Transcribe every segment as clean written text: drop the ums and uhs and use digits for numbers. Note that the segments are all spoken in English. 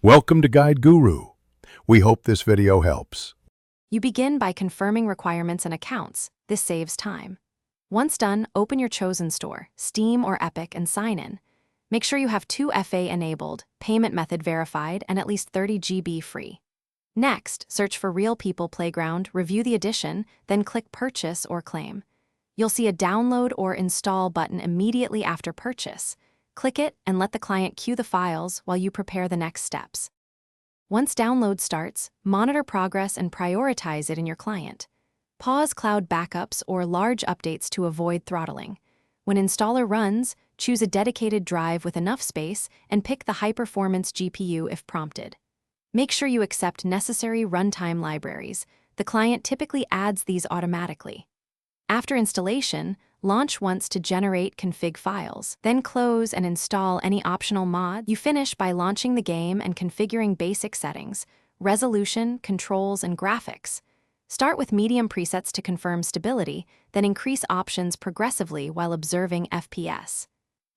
Welcome to Guide Guru. We hope this video helps. You begin by confirming requirements and accounts. This saves time. Once done, open your chosen store, Steam or Epic, and sign in. Make sure you have 2FA enabled, payment method verified, and at least 30 GB free. Next, search for Real People Playground, review the edition, then click Purchase or Claim. You'll see a download or install button immediately after purchase. Click it and let the client queue the files while you prepare the next steps. Once download starts, monitor progress and prioritize it in your client. Pause cloud backups or large updates to avoid throttling. When installer runs, choose a dedicated drive with enough space and pick the high-performance GPU if prompted. Make sure you accept necessary runtime libraries. The client typically adds these automatically. After installation, launch once to generate config files, then close and install any optional mod. You finish by launching the game and configuring basic settings, resolution, controls, and graphics. Start with medium presets to confirm stability, then increase options progressively while observing FPS.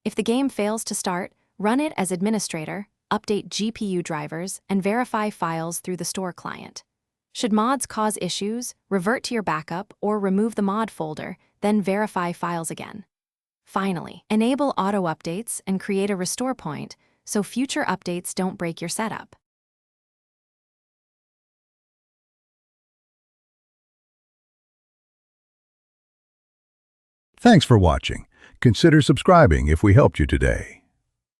If the game fails to start, run it as administrator, update GPU drivers, and verify files through the store client. Should mods cause issues, revert to your backup or remove the mod folder, then verify files again. Finally, enable auto updates and create a restore point so future updates don't break your setup. Thanks for watching. Consider subscribing if we helped you today.